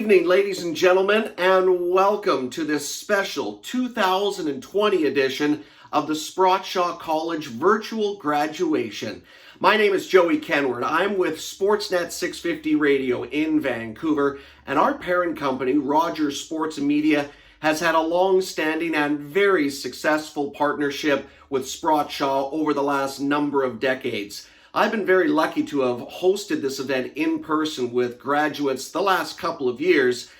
evening, ladies and gentlemen, and welcome to this special 2020 edition of the Sprott College Virtual Graduation. My name is Joey Kenward. I'm with Sportsnet 650 Radio in Vancouver, and our parent company, Rogers Sports and Media, has had a long-standing and very successful partnership with Sprott over the last number of decades. I've been very lucky to have hosted this event in person with graduates the last couple of years,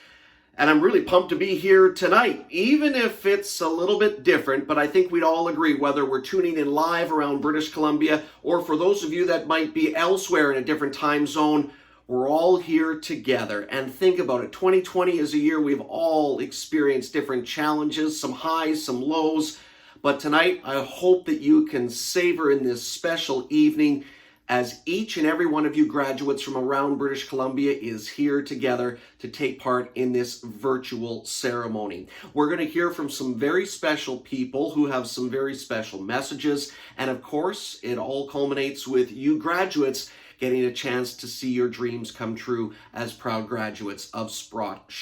and I'm really pumped to be here tonight, even if it's a little bit different. But I think we'd all agree, whether we're tuning in live around British Columbia or for those of you that might be elsewhere in a different time zone, we're all here together. And think about it, 2020 is a year we've all experienced different challenges, some highs, some lows. But tonight, I hope that you can savor in this special evening as each and every one of you graduates from around British Columbia is here together to take part in this virtual ceremony. We're going to hear from some very special people who have some very special messages. And of course, it all culminates with you graduates getting a chance to see your dreams come true as proud graduates of Sprott.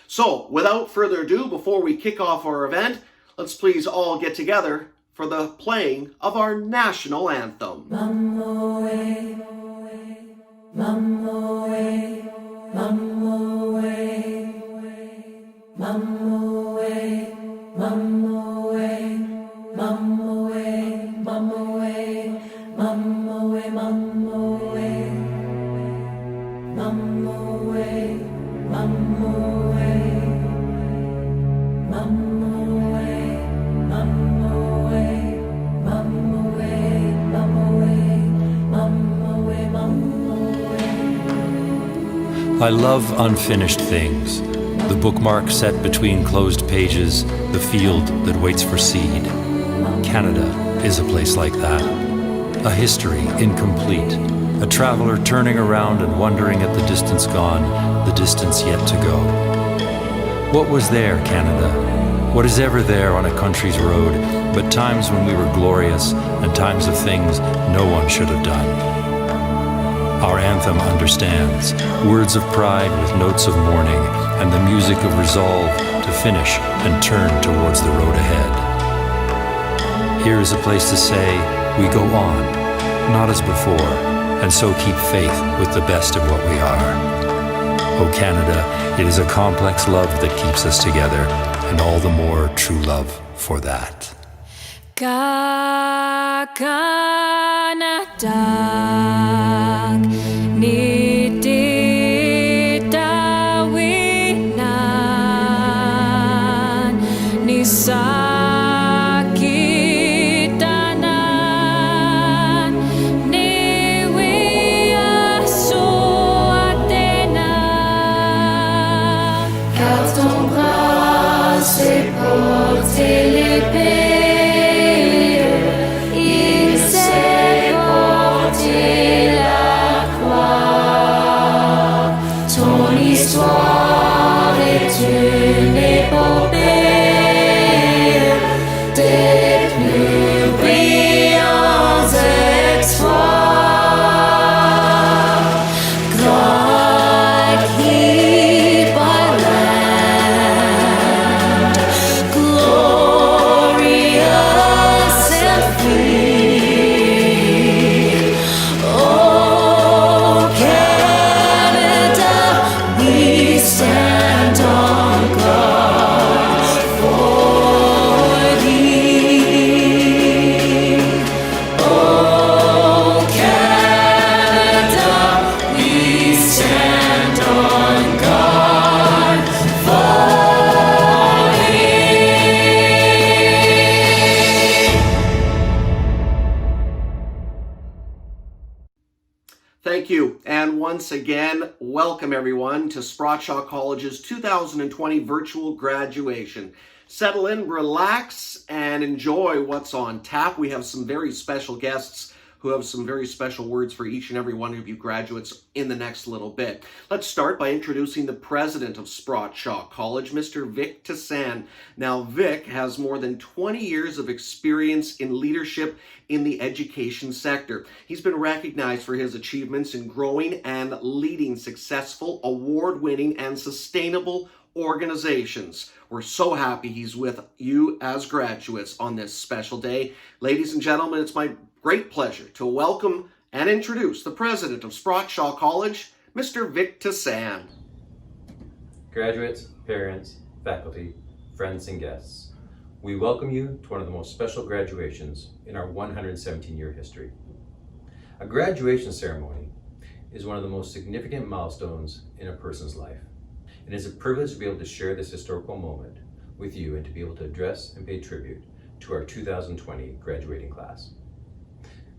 So, without further ado, before we kick off our event, let's please all get together for the playing of our national anthem. Mamoe, mamoe, mamoe, mamoe, mamoe, mamoe, mamoe, mamoe, mamoe, mamoe, mamoe. I love unfinished things, the bookmark set between closed pages, the field that waits for seed. Canada is a place like that. A history incomplete, a traveler turning around and wondering at the distance gone, the distance yet to go. What was there, Canada? What is ever there on a country's road but times when we were glorious and times of things no one should have done? Our anthem understands words of pride with notes of mourning and the music of resolve to finish and turn towards the road ahead. Here is a place to say, we go on, not as before, and so keep faith with the best of what we are. Oh Canada, it is a complex love that keeps us together, and all the more true love for that. Kanadag ni titawinan ni sakitanan ni wiasuatena. Car ton bras c'est porter l'épée. L'histoire est une épopée des plus brillants exploits. God keep our land glorious and free. Oh, Canada, we stand on guard for thee. Oh, Canada, we stand on guard for Thank you, and once again, welcome everyone to Sprott College's 2020 virtual graduation. Settle in, relax, and enjoy what's on tap. We have some very special guests who have some very special words for each and every one of you graduates in the next little bit. Let's start by introducing the president of Sprott College, Mr. Vic Tassan. Now, Vic has more than 20 years of experience in leadership in the education sector. He's been recognized for his achievements in growing and leading successful, award-winning, and sustainable organizations. We're so happy he's with you as graduates on this special day. Ladies and gentlemen, it's my great pleasure to welcome and introduce the president of Sprott College, Mr. Vic Tassan. Graduates, parents, faculty, friends, and guests, we welcome you to one of the most special graduations in our 117-year history. A graduation ceremony is one of the most significant milestones in a person's life. It is a privilege to be able to share this historical moment with you and to be able to address and pay tribute to our 2020 graduating class.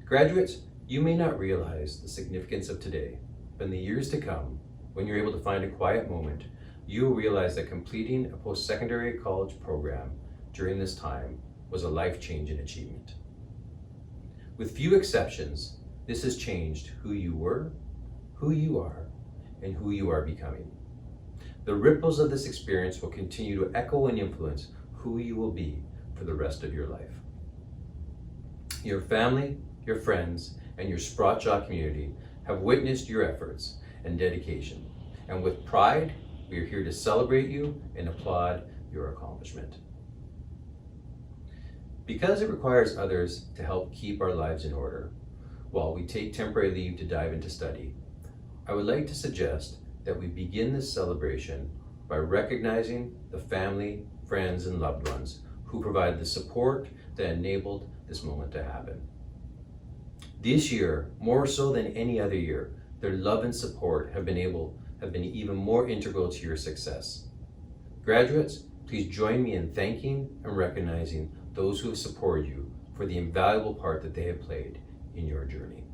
Graduates, you may not realize the significance of today, but in the years to come, when you're able to find a quiet moment, you will realize that completing a post-secondary college program during this time was a life-changing achievement. With few exceptions, this has changed who you were, who you are, and who you are becoming. The ripples of this experience will continue to echo and influence who you will be for the rest of your life. Your family, your friends, and your Sprott community have witnessed your efforts and dedication, and with pride, we are here to celebrate you and applaud your accomplishment. Because it requires others to help keep our lives in order, while we take temporary leave to dive into study, I would like to suggest that we begin this celebration by recognizing the family, friends, and loved ones who provided the support that enabled this moment to happen. This year, more so than any other year, their love and support have been even more integral to your success. Graduates, please join me in thanking and recognizing those who have supported you for the invaluable part that they have played in your journey.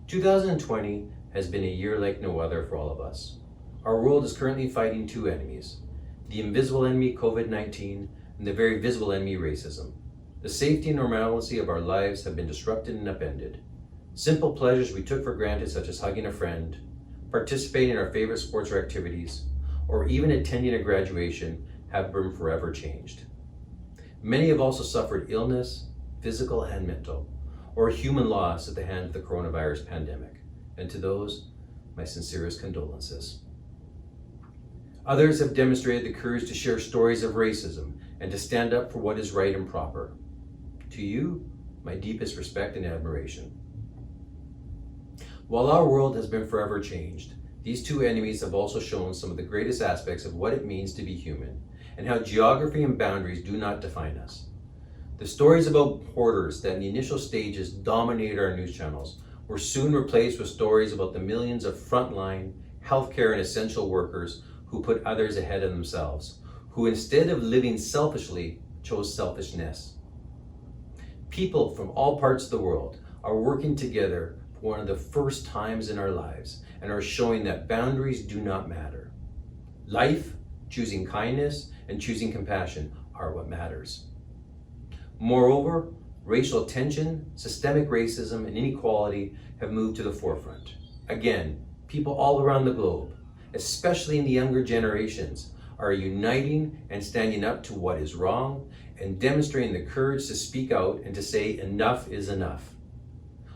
2020 has been a year like no other for all of us. Our world is currently fighting two enemies, the invisible enemy COVID-19 and the very visible enemy racism. The safety and normalcy of our lives have been disrupted and upended. Simple pleasures we took for granted, such as hugging a friend, participating in our favorite sports or activities, or even attending a graduation, have been forever changed. Many have also suffered illness, physical and mental, or human loss at the hand of the coronavirus pandemic. And to those, my sincerest condolences. Others have demonstrated the courage to share stories of racism and to stand up for what is right and proper. To you, my deepest respect and admiration. While our world has been forever changed, these two enemies have also shown some of the greatest aspects of what it means to be human and how geography and boundaries do not define us. The stories about hoarders that in the initial stages dominated our news channels were soon replaced with stories about the millions of frontline, healthcare, and essential workers who put others ahead of themselves, who instead of living selfishly, chose selfishness. People from all parts of the world are working together for one of the first times in our lives and are showing that boundaries do not matter. Life, choosing kindness, and choosing compassion are what matters. Moreover, racial tension, systemic racism, and inequality have moved to the forefront. Again, people all around the globe, especially in the younger generations, are uniting and standing up to what is wrong and demonstrating the courage to speak out and to say enough is enough.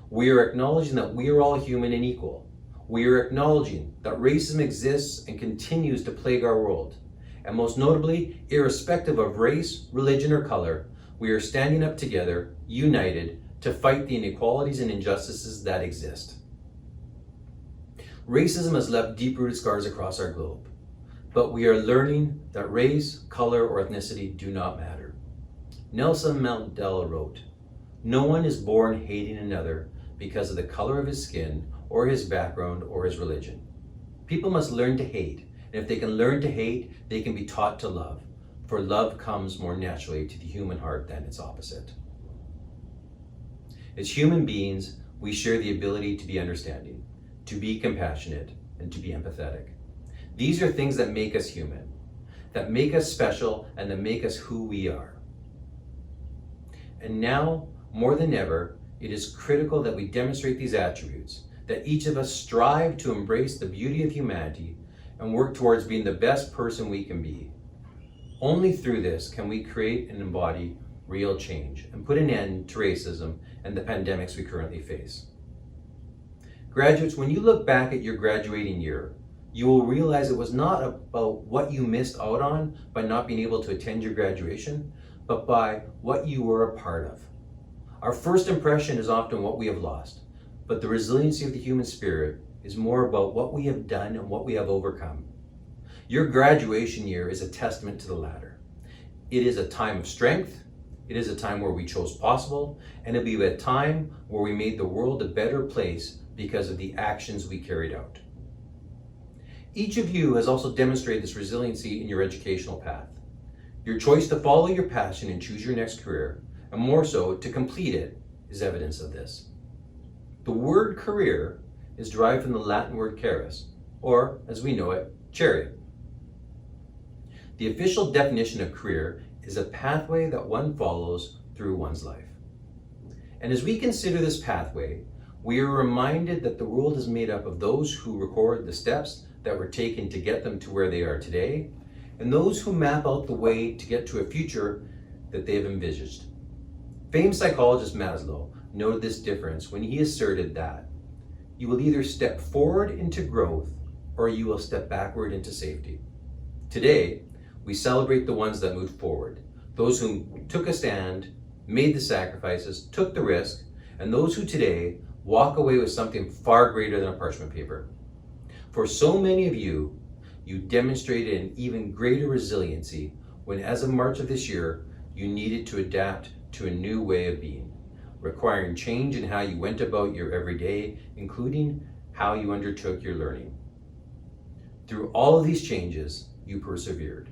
We are acknowledging that we are all human and equal. We are acknowledging that racism exists and continues to plague our world. And most notably, irrespective of race, religion, or color, we are standing up together, united, to fight the inequalities and injustices that exist. Racism has left deep-rooted scars across our globe, but we are learning that race, color, or ethnicity do not matter. Nelson Mandela wrote, "No one is born hating another because of the color of his skin, or his background, or his religion. People must learn to hate, and if they can learn to hate, they can be taught to love, for love comes more naturally to the human heart than its opposite." As human beings, we share the ability to be understanding, to be compassionate, and to be empathetic. These are things that make us human, that make us special, and that make us who we are. And now, more than ever, it is critical that we demonstrate these attributes, that each of us strive to embrace the beauty of humanity and work towards being the best person we can be. Only through this can we create and embody real change and put an end to racism and the pandemics we currently face. Graduates, when you look back at your graduating year, you will realize it was not about what you missed out on by not being able to attend your graduation, but by what you were a part of. Our first impression is often what we have lost, but the resiliency of the human spirit is more about what we have done and what we have overcome. Your graduation year is a testament to the latter. It is a time of strength, it is a time where we chose possible, and it'll be a time where we made the world a better place because of the actions we carried out. Each of you has also demonstrated this resiliency in your educational path. Your choice to follow your passion and choose your next career, and more so, to complete it, is evidence of this. The word career is derived from the Latin word caris, or, as we know it, chariot. The official definition of career is a pathway that one follows through one's life. And as we consider this pathway, we are reminded that the world is made up of those who record the steps that were taken to get them to where they are today, and those who map out the way to get to a future that they have envisaged. Famed psychologist Maslow noted this difference when he asserted that you will either step forward into growth or you will step backward into safety. Today, we celebrate the ones that moved forward, those who took a stand, made the sacrifices, took the risk, and those who today walk away with something far greater than a parchment paper. For so many of you, you demonstrated an even greater resiliency when, as of March of this year, you needed to adapt to a new way of being, requiring change in how you went about your everyday, including how you undertook your learning. Through all of these changes, you persevered,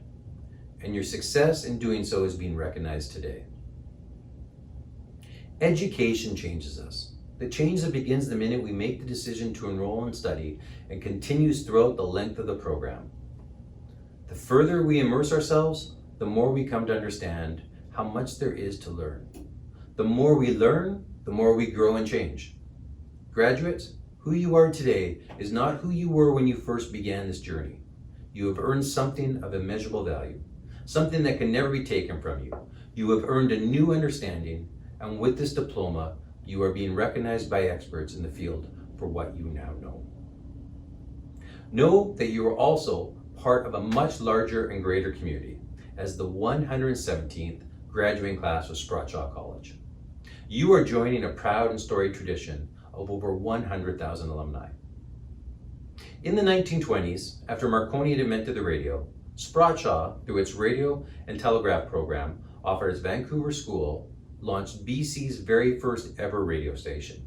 and your success in doing so is being recognized today. Education changes us. The change that begins the minute we make the decision to enroll and study and continues throughout the length of the program. The further we immerse ourselves, the more we come to understand how much there is to learn. The more we learn, the more we grow and change. Graduates, who you are today is not who you were when you first began this journey. You have earned something of immeasurable value, something that can never be taken from you. You have earned a new understanding, and with this diploma, you are being recognized by experts in the field for what you now know. Know that you are also part of a much larger and greater community as the 117th graduating class of Sprott College. You are joining a proud and storied tradition of over 100,000 alumni. In the 1920s, after Marconi had invented the radio, Sprott, through its radio and telegraph program offered its Vancouver school, launched BC's very first ever radio station.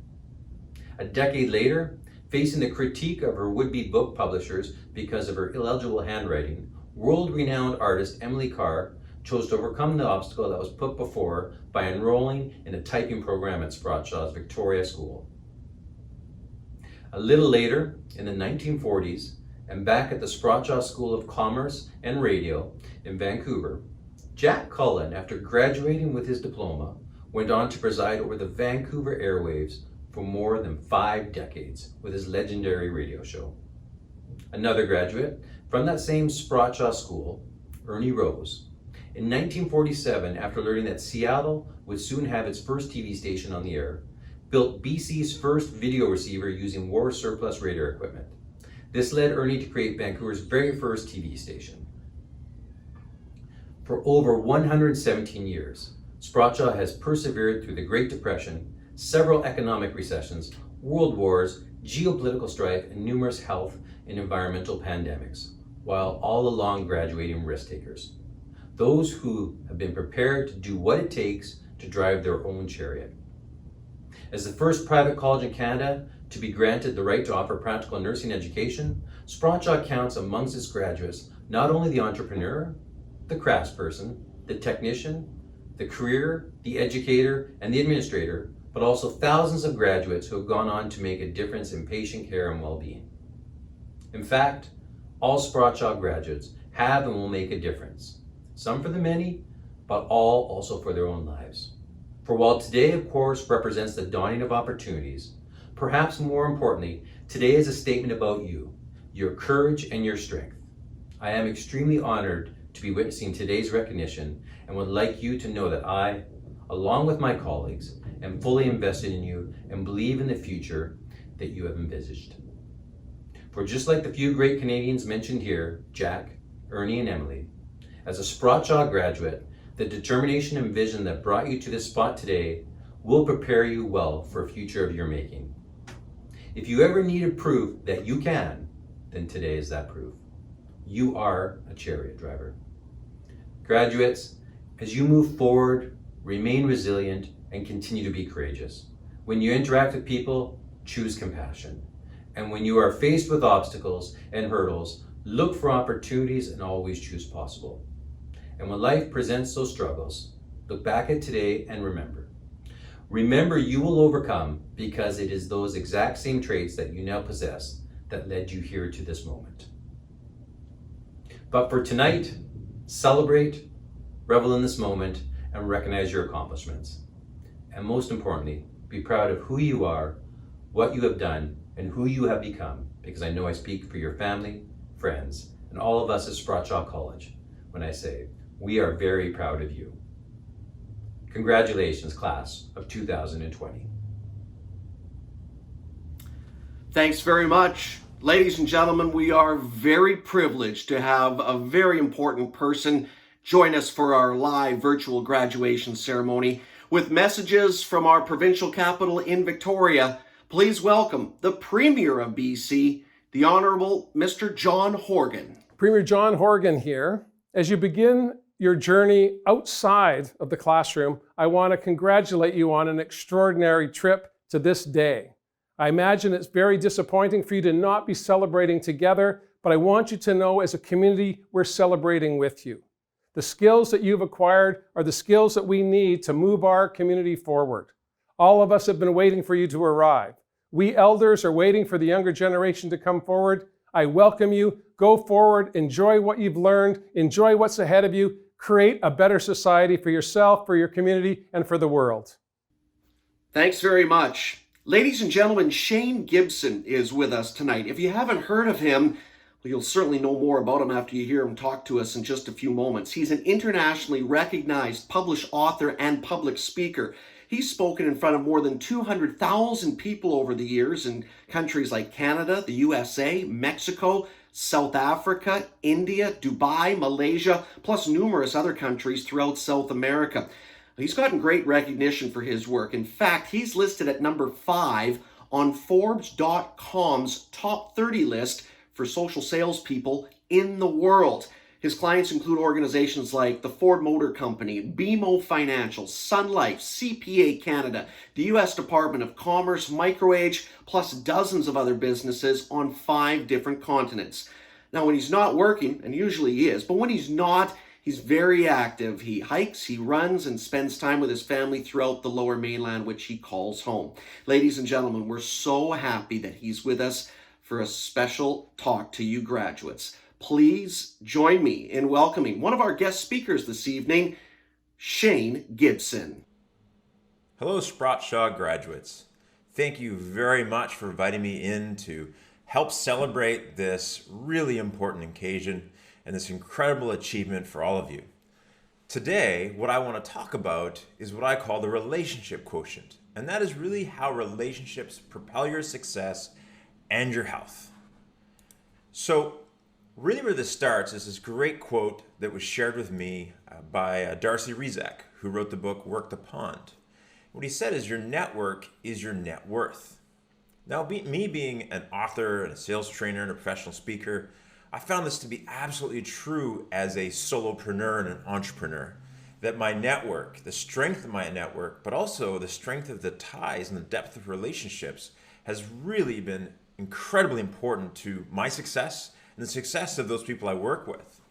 A decade later, facing the critique of her would-be book publishers because of her illegible handwriting, world-renowned artist Emily Carr chose to overcome the obstacle that was put before her by enrolling in a typing program at Sprott Victoria School. A little later, in the 1940s, and back at the Sprott School of Commerce and Radio in Vancouver, Jack Cullen, after graduating with his diploma, went on to preside over the Vancouver airwaves for more than 5 decades with his legendary radio show. Another graduate from that same Sprott School, Ernie Rose, in 1947, after learning that Seattle would soon have its first TV station on the air, built BC's first video receiver using war surplus radar equipment. This led Ernie to create Vancouver's very first TV station. For over 117 years, Sprott has persevered through the Great Depression, several economic recessions, world wars, geopolitical strife, and numerous health and environmental pandemics, while all along graduating risk takers. Those who have been prepared to do what it takes to drive their own chariot. As the first private college in Canada to be granted the right to offer practical nursing education, Sprott counts amongst its graduates not only the entrepreneur, the craftsperson, the technician, the career, the educator, and the administrator, but also thousands of graduates who have gone on to make a difference in patient care and well-being. In fact, all Sprott graduates have and will make a difference. Some for the many, but all also for their own lives. For while today, of course, represents the dawning of opportunities, perhaps more importantly, today is a statement about you, your courage and your strength. I am extremely honored to be witnessing today's recognition and would like you to know that I, along with my colleagues, am fully invested in you and believe in the future that you have envisaged. For just like the few great Canadians mentioned here, Jack, Ernie, and Emily, as a Sprott graduate, the determination and vision that brought you to this spot today will prepare you well for a future of your making. If you ever needed proof that you can, then today is that proof. You are a chariot driver. Graduates, as you move forward, remain resilient and continue to be courageous. When you interact with people, choose compassion. And when you are faced with obstacles and hurdles, look for opportunities and always choose possible. And when life presents those struggles, look back at today and remember. Remember you will overcome because it is those exact same traits that you now possess that led you here to this moment. But for tonight, celebrate, revel in this moment, and recognize your accomplishments. And most importantly, be proud of who you are, what you have done, and who you have become, because I know I speak for your family, friends, and all of us at Sprott College when I say, we are very proud of you. Congratulations, class of 2020. Thanks very much. Ladies and gentlemen, we are very privileged to have a very important person join us for our live virtual graduation ceremony. With messages from our provincial capital in Victoria, please welcome the Premier of BC, the Honourable Mr. John Horgan. Premier John Horgan here. As you begin your journey outside of the classroom, I want to congratulate you on an extraordinary trip to this day. I imagine it's very disappointing for you to not be celebrating together, but I want you to know as a community, we're celebrating with you. The skills that you've acquired are the skills that we need to move our community forward. All of us have been waiting for you to arrive. We elders are waiting for the younger generation to come forward. I welcome you. Go forward, enjoy what you've learned, enjoy what's ahead of you, create a better society for yourself, for your community, and for the world. Thanks very much. Ladies and gentlemen, Shane Gibson is with us tonight. If you haven't heard of him, well, you'll certainly know more about him after you hear him talk to us in just a few moments. He's an internationally recognized published author and public speaker. He's spoken in front of more than 200,000 people over the years in countries like Canada, the USA, Mexico, South Africa, India, Dubai, Malaysia, plus numerous other countries throughout South America. He's gotten great recognition for his work. In fact, he's listed at number 5 on Forbes.com's top 30 list for social salespeople in the world. His clients include organizations like the Ford Motor Company, BMO Financial, Sun Life, CPA Canada, the U.S. Department of Commerce, Microage, plus dozens of other businesses on 5 different continents. Now, when he's not working, and usually he is, but when he's not, he's very active. He hikes, he runs, and spends time with his family throughout the Lower Mainland, which he calls home. Ladies and gentlemen, we're so happy that he's with us for a special talk to you graduates. Please join me in welcoming one of our guest speakers this evening, Shane Gibson. Hello, Sprott graduates. Thank you very much for inviting me in to help celebrate this really important occasion and this incredible achievement for all of you. Today, what I want to talk about is what I call the relationship quotient, and that is really how relationships propel your success and your health. So, really where this starts is this great quote that was shared with me by Darcy Rezek, who wrote the book Work the Pond. What he said is your network is your net worth. Now, me being an author and a sales trainer and a professional speaker, I found this to be absolutely true as a solopreneur and an entrepreneur, that my network, the strength of my network, but also the strength of the ties and the depth of relationships has really been incredibly important to my success and the success of those people I work with.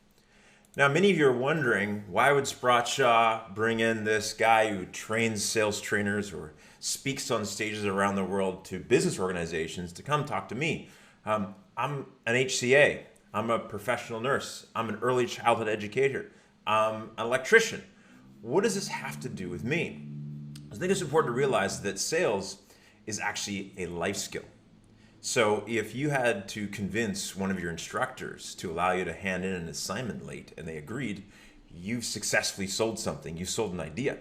Now, many of you are wondering, why would Sprott bring in this guy who trains sales trainers or speaks on stages around the world to business organizations to come talk to me? I'm an HCA. I'm a professional nurse. I'm an early childhood educator. I'm an electrician. What does this have to do with me? I think it's important to realize that sales is actually a life skill. So if you had to convince one of your instructors to allow you to hand in an assignment late and they agreed, you've successfully sold something, you sold an idea.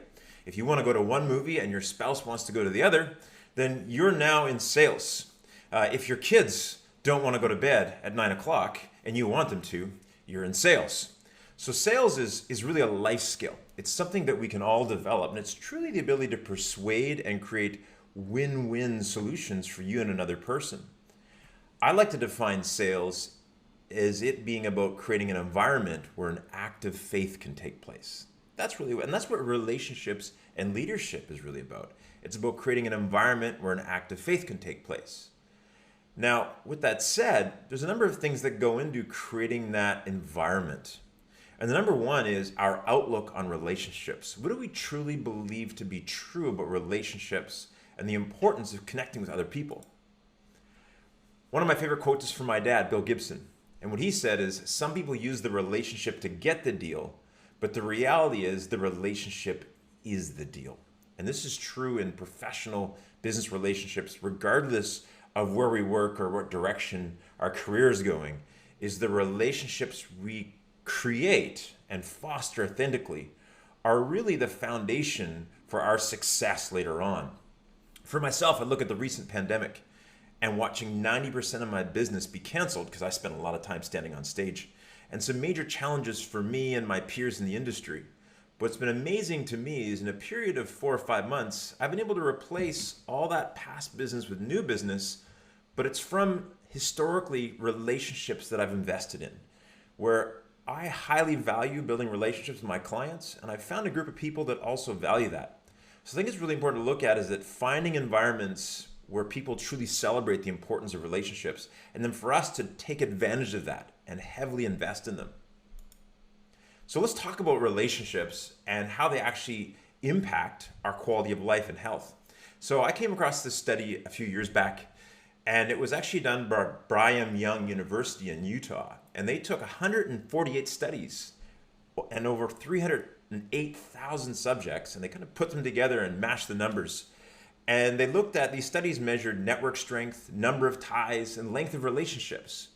If you want to go to one movie and your spouse wants to go to the other, then you're now in sales. If your kids don't want to go to bed at 9 o'clock and you want them to, you're in sales. So sales is really a life skill. It's something that we can all develop, and it's truly the ability to persuade and create win-win solutions for you and another person. I like to define sales as it being about creating an environment where an act of faith can take place. That's what relationships and leadership is really about. It's about creating an environment where an act of faith can take place. Now, with that said, there's a number of things that go into creating that environment. And the number one is our outlook on relationships. What do we truly believe to be true about relationships and the importance of connecting with other people? One of my favorite quotes is from my dad, Bill Gibson. And what he said is, some people use the relationship to get the deal, but the reality is the relationship is the deal. And this is true in professional business relationships, regardless of where we work or what direction our career is going, is the relationships we create and foster authentically are really the foundation for our success later on. For myself, I look at the recent pandemic and watching 90% of my business be canceled because I spent a lot of time standing on stage, and some major challenges for me and my peers in the industry. What's been amazing to me is in a period of 4 or 5 months, I've been able to replace all that past business with new business, but it's from historically relationships that I've invested in, where I highly value building relationships with my clients, and I've found a group of people that also value that. So I think it's really important to look at is that finding environments where people truly celebrate the importance of relationships, and then for us to take advantage of that and heavily invest in them. So let's talk about relationships and how they actually impact our quality of life and health. So I came across this study a few years back, and it was actually done by Brigham Young University in Utah. And they took 148 studies and over 308,000 subjects, and they kind of put them together and mashed the numbers. And they looked at, these studies measured network strength, number of ties, and length of relationships.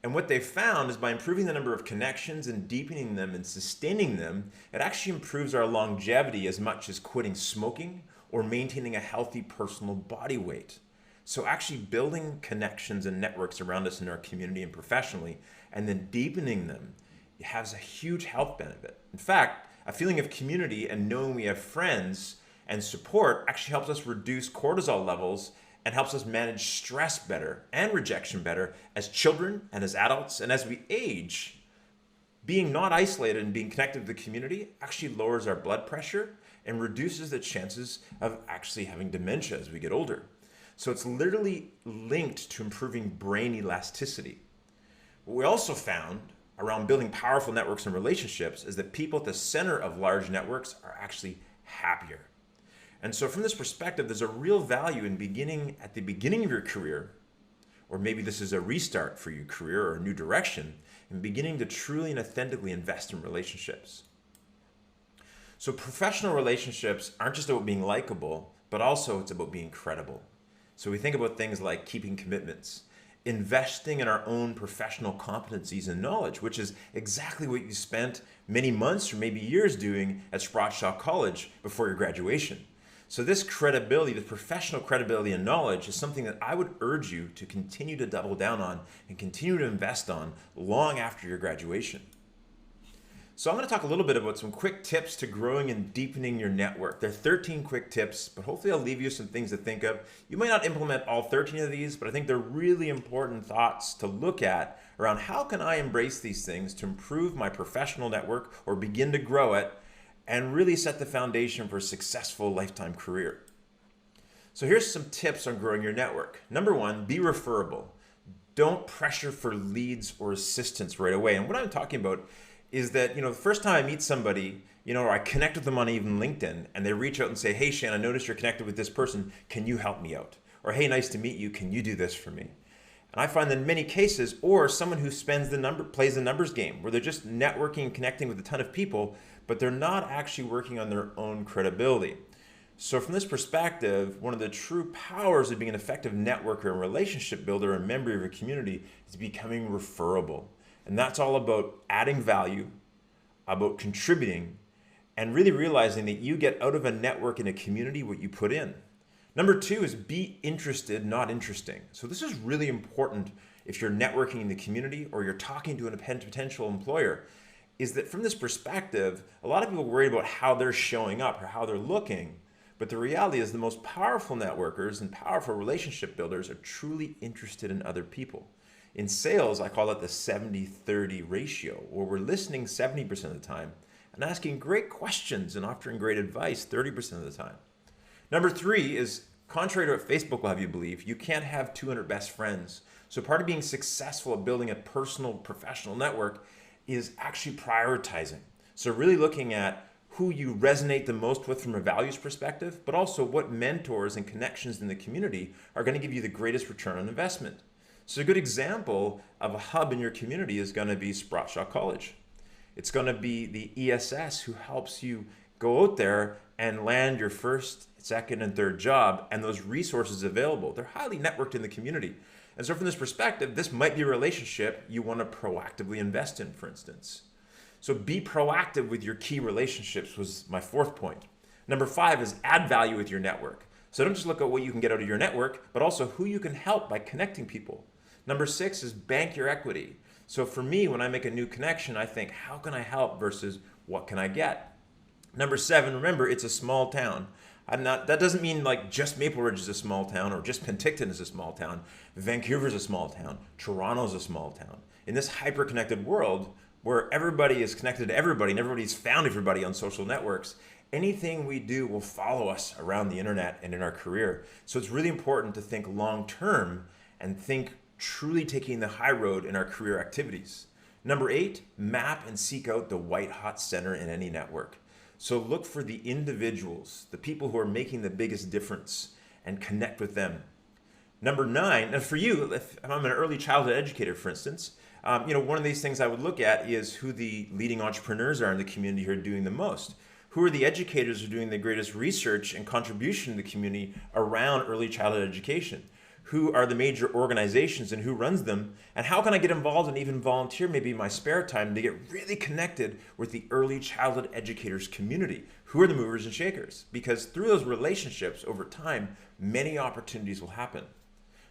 And what they found is by improving the number of connections and deepening them and sustaining them, it actually improves our longevity as much as quitting smoking or maintaining a healthy personal body weight. So actually building connections and networks around us in our community and professionally, and then deepening them, has a huge health benefit. In fact, a feeling of community and knowing we have friends and support actually helps us reduce cortisol levels and helps us manage stress better and rejection better as children and as adults. And as we age, being not isolated and being connected to the community actually lowers our blood pressure and reduces the chances of actually having dementia as we get older. So it's literally linked to improving brain elasticity. What we also found around building powerful networks and relationships is that people at the center of large networks are actually happier. And so from this perspective, there's a real value in beginning at the beginning of your career, or maybe this is a restart for your career or a new direction, and beginning to truly and authentically invest in relationships. So professional relationships aren't just about being likable, but also it's about being credible. So we think about things like keeping commitments, investing in our own professional competencies and knowledge, which is exactly what you spent many months or maybe years doing at Sprott College before your graduation. So this credibility, the professional credibility and knowledge is something that I would urge you to continue to double down on and continue to invest on long after your graduation. So I'm going to talk a little bit about some quick tips to growing and deepening your network. There are 13 quick tips, but hopefully I'll leave you some things to think of. You might not implement all 13 of these, but I think they're really important thoughts to look at around how can I embrace these things to improve my professional network or begin to grow it and really set the foundation for a successful lifetime career. So here's some tips on growing your network. Number one, be referable. Don't pressure for leads or assistance right away. And what I'm talking about is that, the first time I meet somebody, or I connect with them on even LinkedIn, and they reach out and say, hey, Shane, I noticed you're connected with this person. Can you help me out? Or, hey, nice to meet you. Can you do this for me? And I find that in many cases, or someone who plays the numbers game, where they're just networking and connecting with a ton of people, but they're not actually working on their own credibility. So from this perspective, one of the true powers of being an effective networker and relationship builder and member of your community is becoming referable. And that's all about adding value, about contributing, and really realizing that you get out of a network in a community what you put in. Number 2 is be interested, not interesting. So this is really important if you're networking in the community or you're talking to a potential employer, is that from this perspective, a lot of people worry about how they're showing up or how they're looking. But the reality is the most powerful networkers and powerful relationship builders are truly interested in other people. In sales, I call it the 70-30 ratio, where we're listening 70% of the time and asking great questions and offering great advice 30% of the time. Number 3 is, contrary to what Facebook will have you believe, you can't have 200 best friends. So part of being successful at building a personal, professional network is actually prioritizing. So really looking at who you resonate the most with from a values perspective, but also what mentors and connections in the community are going to give you the greatest return on investment. So a good example of a hub in your community is going to be Sprott College. It's going to be the ESS who helps you go out there and land your first, second, and third job, and those resources available. They're highly networked in the community. And so from this perspective, this might be a relationship you want to proactively invest in, for instance. So be proactive with your key relationships was my 4th point. Number 5 is add value with your network. So don't just look at what you can get out of your network, but also who you can help by connecting people. Number 6 is bank your equity. So for me, when I make a new connection, I think, how can I help versus what can I get? Number 7, remember, it's a small town. That doesn't mean like just Maple Ridge is a small town or just Penticton is a small town. Vancouver's a small town. Toronto's a small town. In this hyper-connected world where everybody is connected to everybody and everybody's found everybody on social networks, anything we do will follow us around the internet and in our career. So it's really important to think long-term and think truly taking the high road in our career activities. Number 8, map and seek out the white-hot center in any network. So look for the individuals, the people who are making the biggest difference, and connect with them. Number 9, and for you, if I'm an early childhood educator, for instance, one of these things I would look at is who the leading entrepreneurs are in the community who are doing the most. Who are the educators who are doing the greatest research and contribution to the community around early childhood education? Who are the major organizations and who runs them? And how can I get involved and even volunteer maybe in my spare time to get really connected with the early childhood educators community? Who are the movers and shakers? Because through those relationships over time, many opportunities will happen.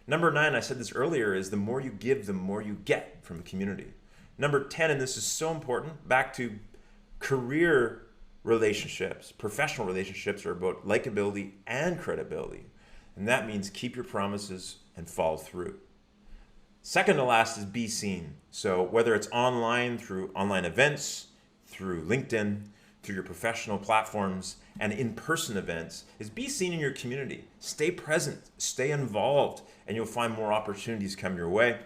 Number 9, I said this earlier, is the more you give, the more you get from a community. Number 10, and this is so important, back to career relationships. Professional relationships are about likability and credibility. And that means keep your promises and follow through. Second to last is be seen. So whether it's online, through online events, through LinkedIn, through your professional platforms, and in-person events, is be seen in your community. Stay present, stay involved, and you'll find more opportunities come your way.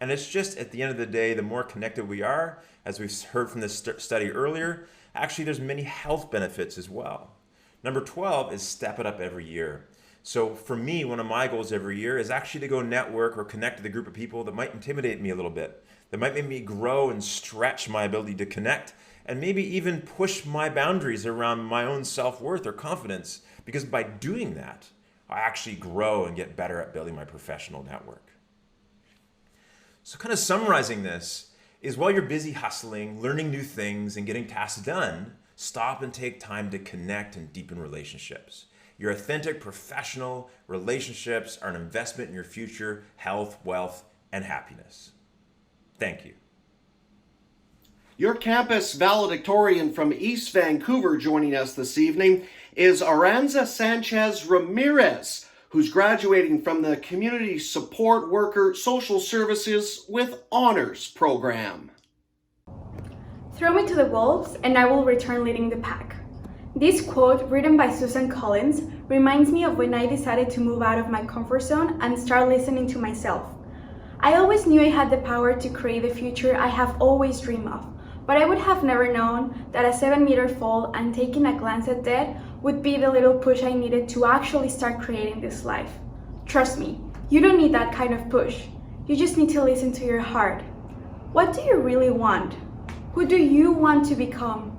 And it's just, at the end of the day, the more connected we are, as we've heard from this study earlier, actually there's many health benefits as well. Number 12 is step it up every year. So for me, one of my goals every year is actually to go network or connect with a group of people that might intimidate me a little bit, that might make me grow and stretch my ability to connect, and maybe even push my boundaries around my own self-worth or confidence, because by doing that, I actually grow and get better at building my professional network. So kind of summarizing this is, while you're busy hustling, learning new things, and getting tasks done, stop and take time to connect and deepen relationships. Your authentic professional relationships are an investment in your future health, wealth, and happiness. Thank you. Your campus valedictorian from East Vancouver joining us this evening is Aranza Sanchez Ramirez, who's graduating from the Community Support Worker Social Services with Honors program. Throw me to the wolves and I will return leading the pack. This quote, written by Susan Collins, reminds me of when I decided to move out of my comfort zone and start listening to myself. I always knew I had the power to create the future I have always dreamed of, but I would have never known that a 7-meter fall and taking a glance at that would be the little push I needed to actually start creating this life. Trust me, you don't need that kind of push. You just need to listen to your heart. What do you really want? Who do you want to become?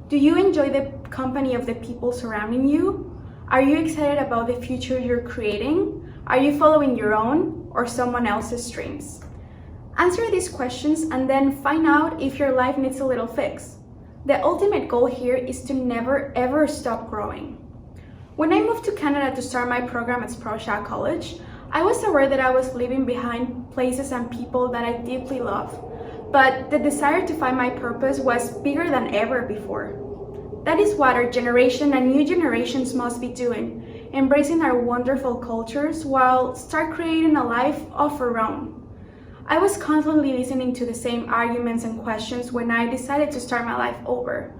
Do you enjoy the company of the people surrounding you? Are you excited about the future you're creating? Are you following your own or someone else's dreams? Answer these questions and then find out if your life needs a little fix. The ultimate goal here is to never ever stop growing. When I moved to Canada to start my program at Sprott College, I was aware that I was leaving behind places and people that I deeply love, but the desire to find my purpose was bigger than ever before. That is what our generation and new generations must be doing, embracing our wonderful cultures while start creating a life of our own. I was constantly listening to the same arguments and questions when I decided to start my life over.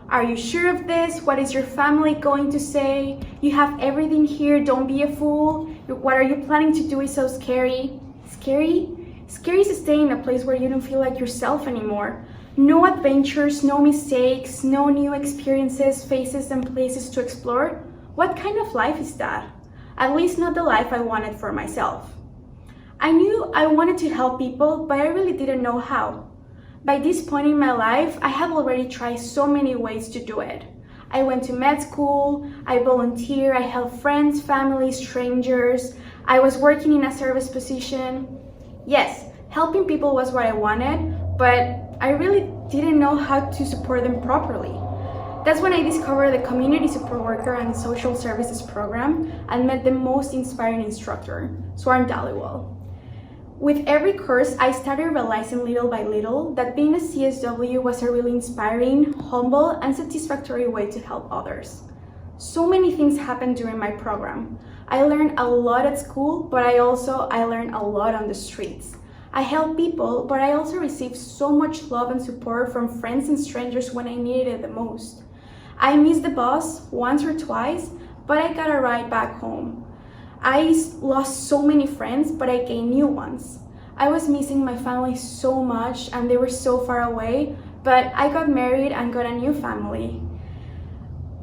Are you sure of this? What is your family going to say? You have everything here, don't be a fool. What are you planning to do is so scary. Scary? Scary is staying in a place where you don't feel like yourself anymore. No adventures, no mistakes, no new experiences, faces, and places to explore. What kind of life is that? At least not the life I wanted for myself. I knew I wanted to help people, but I really didn't know how. By this point in my life, I have already tried so many ways to do it. I went to med school, I volunteered, I helped friends, family, strangers. I was working in a service position. Yes, helping people was what I wanted, but I really didn't know how to support them properly. That's when I discovered the Community Support Worker and Social Services program and met the most inspiring instructor, Swarm Dhaliwal. With every course, I started realizing little by little that being a CSW was a really inspiring, humble, and satisfactory way to help others. So many things happened during my program. I learned a lot at school, but I learned a lot on the streets. I helped people, but I also received so much love and support from friends and strangers when I needed it the most. I missed the bus once or twice, but I got a ride back home. I lost so many friends, but I gained new ones. I was missing my family so much and they were so far away, but I got married and got a new family.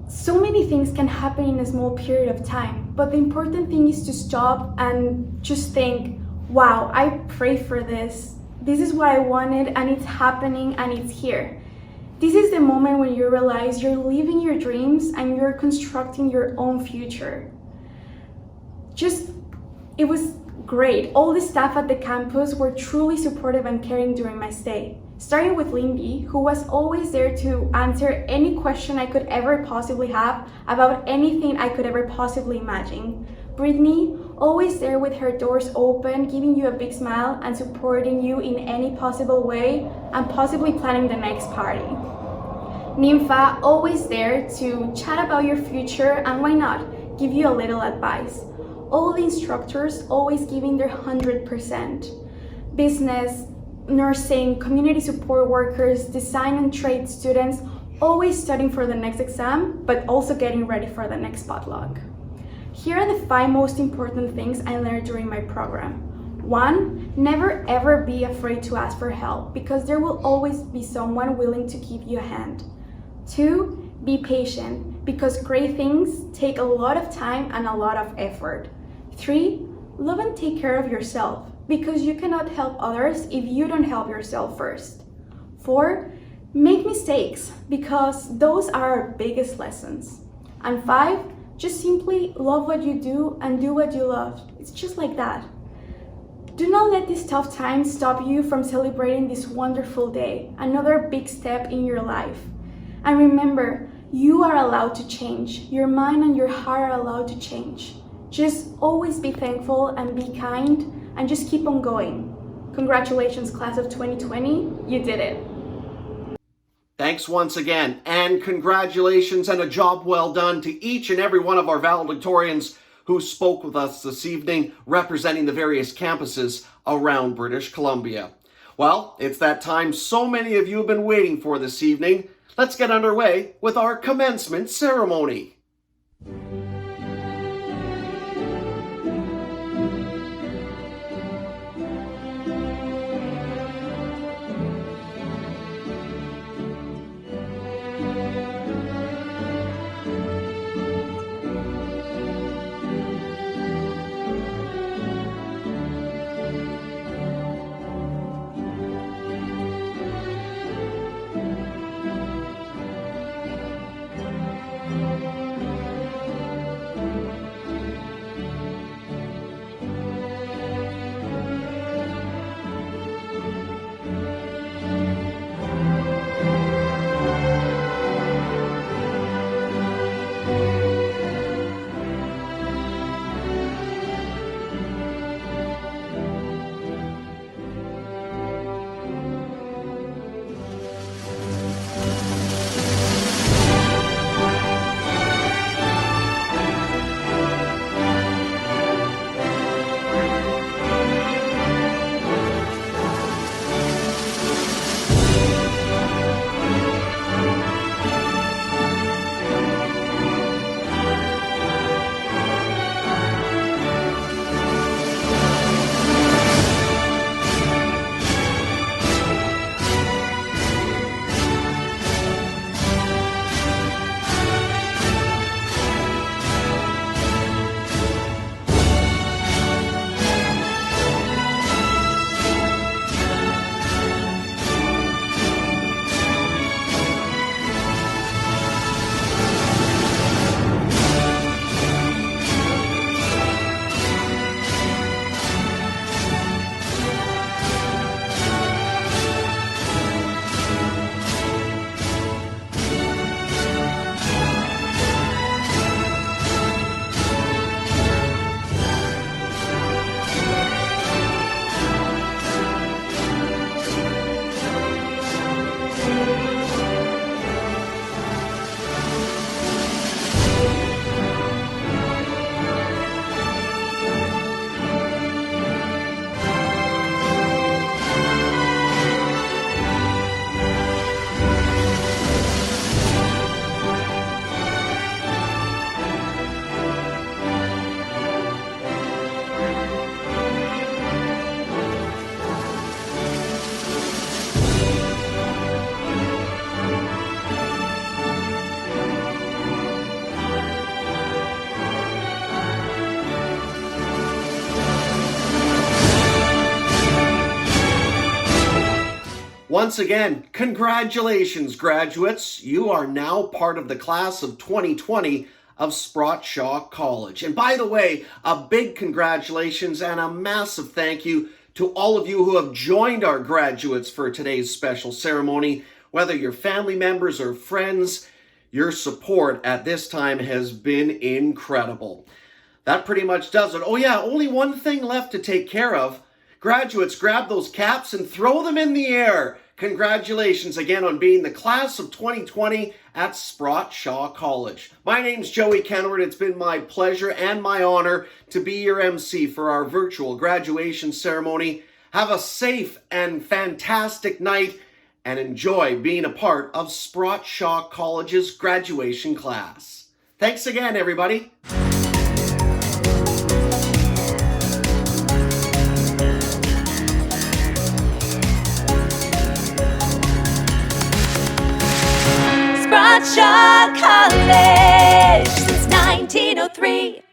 So many things can happen in a small period of time, but the important thing is to stop and just think, wow, I prayed for this. This is what I wanted and it's happening and it's here. This is the moment when you realize you're living your dreams and you're constructing your own future. It was great. All the staff at the campus were truly supportive and caring during my stay. Starting with Lindy, who was always there to answer any question I could ever possibly have about anything I could ever possibly imagine. Brittany, always there with her doors open, giving you a big smile and supporting you in any possible way and possibly planning the next party. Nympha, always there to chat about your future and why not, give you a little advice. All the instructors always giving their 100%. Business, nursing, community support workers, design and trade students, always studying for the next exam, but also getting ready for the next potluck. Here are the 5 most important things I learned during my program. 1, never ever be afraid to ask for help because there will always be someone willing to give you a hand. 2, be patient because great things take a lot of time and a lot of effort. 3, love and take care of yourself because you cannot help others if you don't help yourself first. 4, make mistakes because those are our biggest lessons. And 5, just simply love what you do and do what you love. It's just like that. Do not let these tough times stop you from celebrating this wonderful day, another big step in your life. And remember, you are allowed to change. Your mind and your heart are allowed to change. Just always be thankful and be kind and just keep on going. Congratulations, class of 2020, you did it. Thanks once again, and congratulations and a job well done to each and every one of our valedictorians who spoke with us this evening, representing the various campuses around British Columbia. Well, it's that time so many of you have been waiting for this evening. Let's get underway with our commencement ceremony. Once again, congratulations, graduates. You are now part of the class of 2020 of Sprott Shaw College. And by the way, a big congratulations and a massive thank you to all of you who have joined our graduates for today's special ceremony. Whether you're family members or friends, your support at this time has been incredible. That pretty much does it. Oh yeah, only one thing left to take care of. Graduates, grab those caps and throw them in the air. Congratulations again on being the class of 2020 at Sprott Shaw College. My name's Joey Kenward. It's been my pleasure and my honor to be your MC for our virtual graduation ceremony. Have a safe and fantastic night and enjoy being a part of Sprott Shaw College's graduation class. Thanks again, everybody. Sprott Shaw College since 1903.